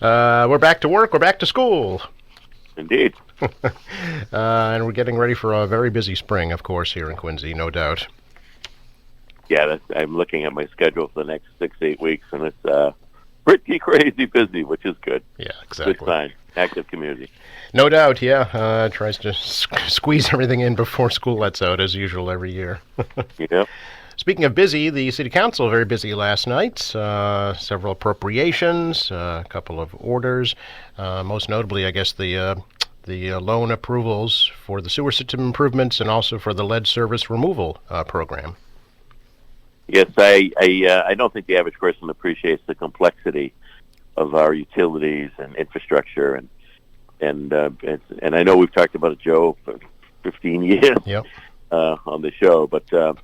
We're back to work. We're back to school. Indeed. And we're getting ready for a very busy spring, of course, here in Quincy, no doubt. Yeah, I'm looking at my schedule for the next 6 to 8 weeks, and it's pretty crazy busy, which is good. Yeah, Good exactly. sign. Active community. No doubt, yeah. Tries to squeeze everything in before school lets out, as usual, every year. Yeah. Speaking of busy, the City Council very busy last night. Several appropriations, a couple of orders. Most notably, I guess, the loan approvals for the sewer system improvements and also for the lead service removal program. Yes, I don't think the average person appreciates the complexity of our utilities and infrastructure, and I know we've talked about it, Joe, for 15 years. Yep. On the show, but the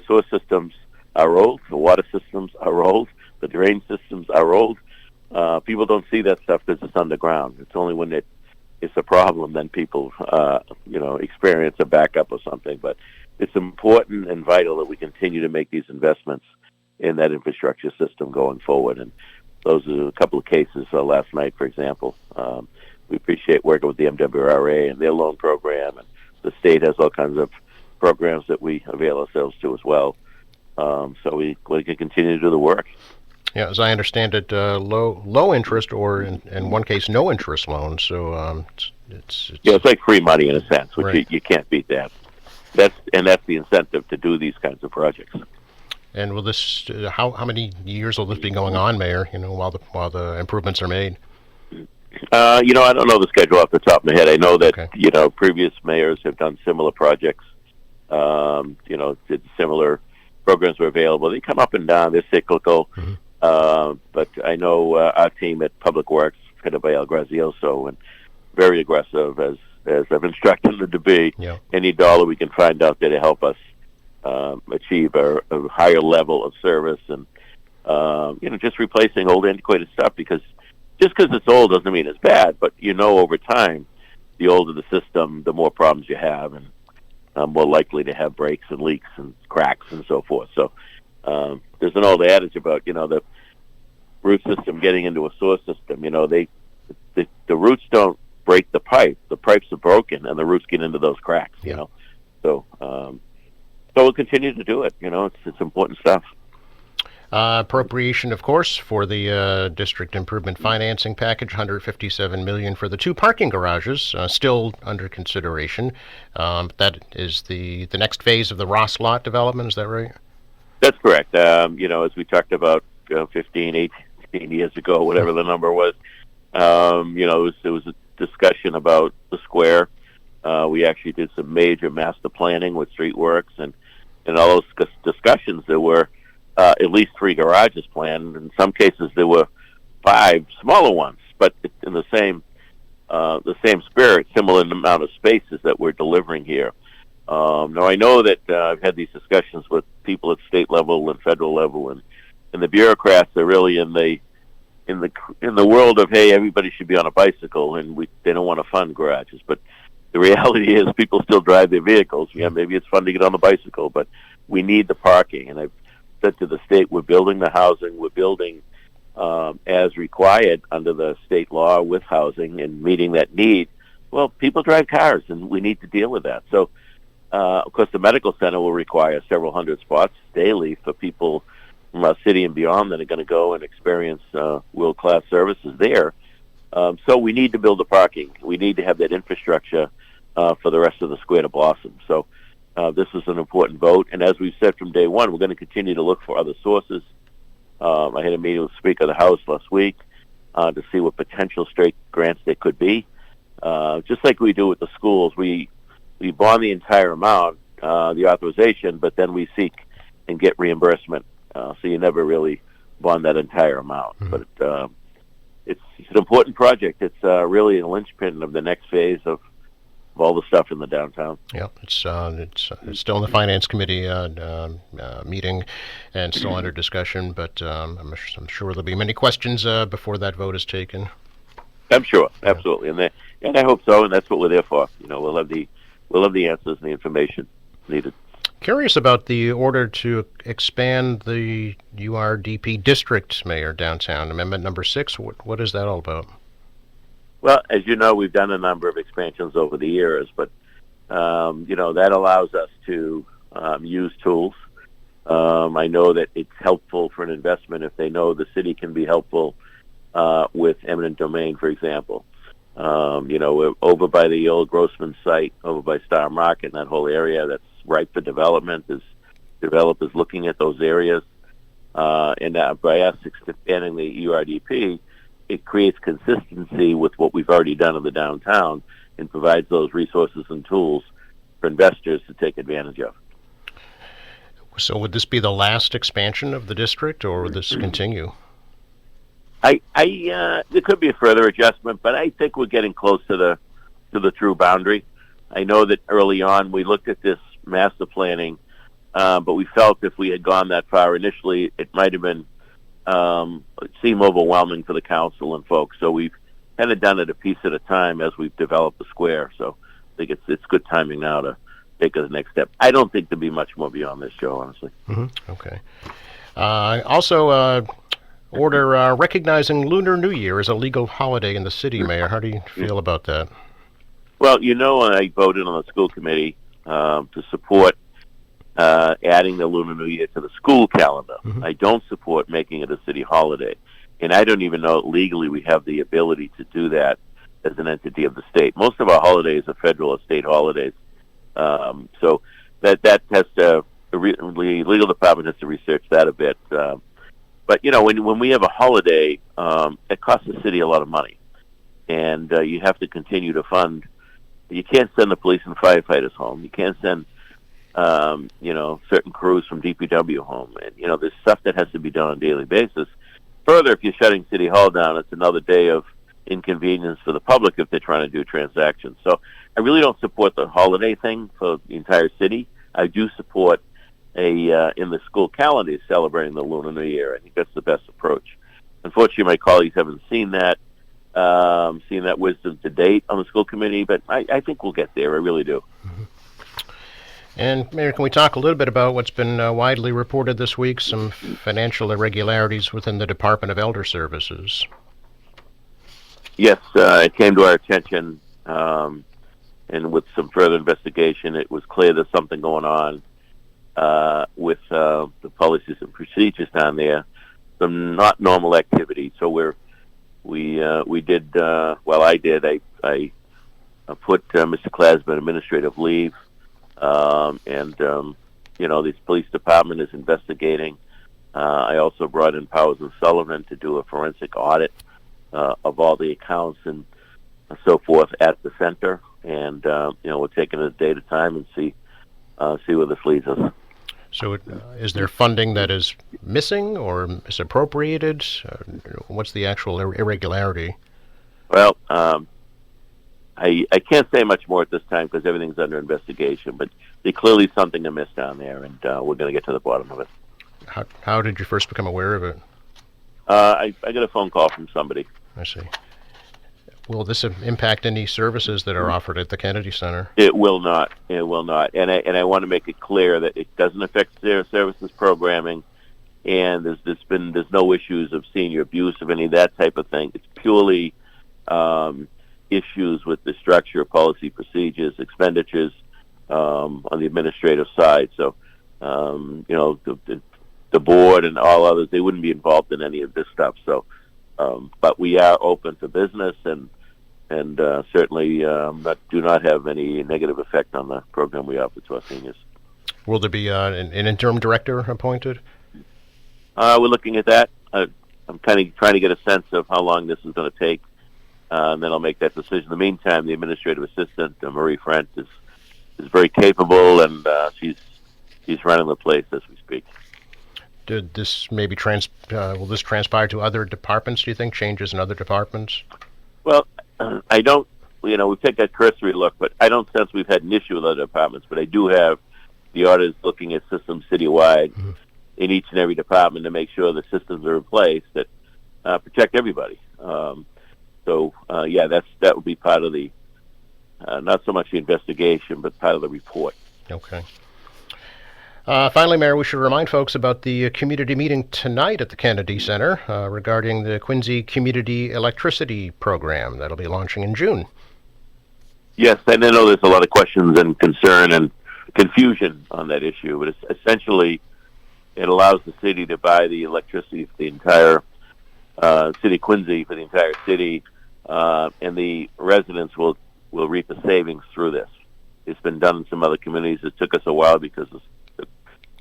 sewer systems are old, the water systems are old, the drain systems are old. People don't see that stuff because it's underground. It's only when it's a problem then people experience a backup or something. But it's important and vital that we continue to make these investments in that infrastructure system going forward. And those are a couple of cases last night, for example. We appreciate working with the MWRA and their loan program, and the state has all kinds of programs that we avail ourselves to as well. So we can continue to do the work. Yeah, as I understand it, low interest, or in one case, no interest loans. So it's like free money in a sense, which right. you can't beat that. That's the incentive to do these kinds of projects. And will this how many years will this be going on, Mayor? While the improvements are made. I don't know the schedule off the top of my head. I know that Okay. Previous mayors have done similar projects. Did similar programs were available. They come up and down. They're cyclical. Mm-hmm. But I know our team at Public Works, headed by Al Grazioso, and very aggressive, as I've instructed them to be. Yeah. Any dollar we can find out there to help us achieve a higher level of service, and just replacing old antiquated stuff, because just because it's old doesn't mean it's bad. But over time, the older the system, the more problems you have, and more likely to have breaks and leaks and cracks and so forth. So there's an old adage about the root system getting into a sewer system. The roots don't break the pipe. The pipes are broken, and the roots get into those cracks. Yeah. So we'll continue to do it. It's important stuff. Appropriation, of course, for the district improvement financing package, $157 million for the 2 parking garages, still under consideration. That is the next phase of the Ross Lot development. Is that right? That's correct. As we talked about 15, 18 years ago, whatever the number was, there was a discussion about the square. We actually did some major master planning with Streetworks, and in all those discussions, there were at least 3 garages planned. In some cases, there were 5 smaller ones, but in the same spirit, similar amount of spaces that we're delivering here. Now, I know that I've had these discussions with people at state level and federal level, and the bureaucrats are really in the world of, hey, everybody should be on a bicycle, and they don't want to fund garages. But the reality is, people still drive their vehicles. Yeah, maybe it's fun to get on a bicycle, but we need the parking. And I've said to the state, we're building the housing, we're building as required under the state law with housing and meeting that need. Well, people drive cars, and we need to deal with that. So, of course, the medical center will require several hundred spots daily for people from our city and beyond that are going to go and experience world-class services there. So we need to build the parking. We need to have that infrastructure for the rest of the square to blossom. So this is an important vote. And as we've said from day one, we're going to continue to look for other sources. I had a meeting with the Speaker of the House last week to see what potential straight grants there could be. Just like we do with the schools, we bond the entire amount, the authorization, but then we seek and get reimbursement. So you never really bond that entire amount. Mm-hmm. But it's an important project. It's really a linchpin of the next phase of all the stuff in the downtown. Yeah, it's still in the finance committee meeting and still under discussion. But I'm sure there'll be many questions before that vote is taken. I'm sure, absolutely, and I hope so. And that's what we're there for. We'll have the answers and the information needed. Curious about the order to expand the URDP district, Mayor, downtown. Amendment number 6. What is that all about? Well, as you know, we've done a number of expansions over the years, but that allows us to use tools. I know that it's helpful for an investment if they know the city can be helpful with eminent domain, for example. We're over by the old Grossman site, over by Star Market, and that whole area that's ripe for development. Is developers looking at those areas, and by us expanding the URDP, it creates consistency with what we've already done in the downtown and provides those resources and tools for investors to take advantage of. So would this be the last expansion of the district, or would this continue? There could be a further adjustment, but I think we're getting close to the true boundary. I know that early on we looked at this master planning, but we felt if we had gone that far initially, it might have been seem overwhelming for the council and folks. So we've kind of done it a piece at a time as we've developed the square. So I think it's good timing now to take the next step. I don't think there'll be much more beyond this, Joe, honestly. Mm-hmm. Okay. Also, order recognizing Lunar New Year as a legal holiday in the city, Mayor. How do you feel about that? Well, I voted on the school committee to support adding the Lunar New Year to the school calendar. Mm-hmm. I don't support making it a city holiday. And I don't even know legally we have the ability to do that as an entity of the state. Most of our holidays are federal or state holidays. So that has to, the legal department has to research that a bit. But, when we have a holiday, it costs the city a lot of money. And you have to continue to fund. You can't send the police and firefighters home. You can't send, certain crews from DPW home. And, there's stuff that has to be done on a daily basis. Further, if you're shutting City Hall down, it's another day of inconvenience for the public if they're trying to do transactions. So I really don't support the holiday thing for the entire city. I do support in the school calendar celebrating the Lunar New Year. I think that's the best approach. Unfortunately, my colleagues haven't seen that wisdom to date on the school committee, but I think we'll get there. I really do. Mm-hmm. And, Mayor, can we talk a little bit about what's been widely reported this week, some financial irregularities within the Department of Elder Services? Yes, it came to our attention, and with some further investigation, it was clear there's something going on with the policies and procedures down there, some not normal activity. So I put Mr. Klasman on administrative leave, this police department is investigating. I also brought in Powers and Sullivan to do a forensic audit of all the accounts and so forth at the center, and we're taking it a day at a time and see where this leads us. So, is there funding that is missing or misappropriated? What's the actual irregularity? Well, I can't say much more at this time because everything's under investigation, but there's clearly something amiss down there, and we're going to get to the bottom of it. How did you first become aware of it? I got a phone call from somebody. I see. Will this impact any services that are offered at the Kennedy Center? It will not. It will not. And I want to make it clear that it doesn't affect their services programming, and there's no issues of senior abuse of any of that type of thing. It's purely issues with the structure, policy, procedures, expenditures on the administrative side. So, the board and all others, they wouldn't be involved in any of this stuff. So, but we are open to business and certainly do not have any negative effect on the program we offer to our seniors. Will there be an interim director appointed? We're looking at that. I'm kind of trying to get a sense of how long this is going to take, and then I'll make that decision. In the meantime, the administrative assistant, Marie Frent, is very capable, and she's running the place as we speak. Did this maybe will this transpire to other departments, do you think, changes in other departments? Well, I don't, we take that cursory look, but I don't sense we've had an issue with other departments, but I do have the auditors looking at systems citywide mm-hmm. in each and every department to make sure the systems are in place that protect everybody. That would be part of the, not so much the investigation, but part of the report. Okay. Finally, Mayor, we should remind folks about the community meeting tonight at the Kennedy Center regarding the Quincy Community Electricity Program that'll be launching in June. Yes, and I know there's a lot of questions and concern and confusion on that issue, but it's essentially it allows the city to buy the electricity for the entire city of Quincy, for the entire city, and the residents will reap the savings through this. It's been done in some other communities. It took us a while because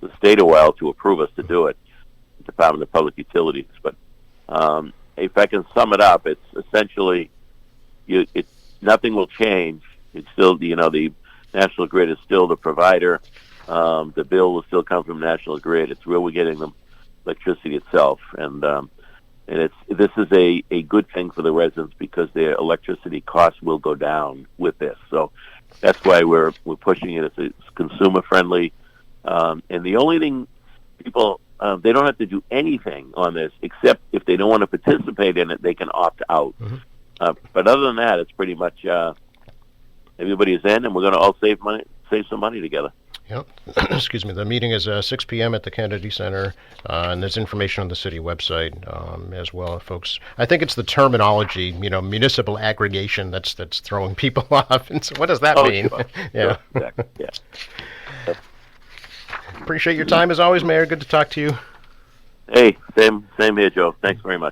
the state a while to approve us to do it, the Department of Public Utilities. But if I can sum it up, it's essentially nothing will change. It's still, the National Grid is still the provider. The bill will still come from National Grid. It's where we're getting the electricity itself, and this is a good thing for the residents because their electricity costs will go down with this. So that's why we're pushing it. It's consumer friendly, and the only thing people they don't have to do anything on this except if they don't want to participate in it, they can opt out. Mm-hmm. But other than that, it's pretty much everybody is in, and we're going to all save some money together. Yep. Excuse me. The meeting is 6 p.m. at the Kennedy Center, and there's information on the city website as well, folks. I think it's the terminology, municipal aggregation, that's throwing people off. And so what does that mean? Sure. Yeah. Sure. Exactly. Yeah. Appreciate your time as always, Mayor. Good to talk to you. Hey, same here, Joe. Thanks very much.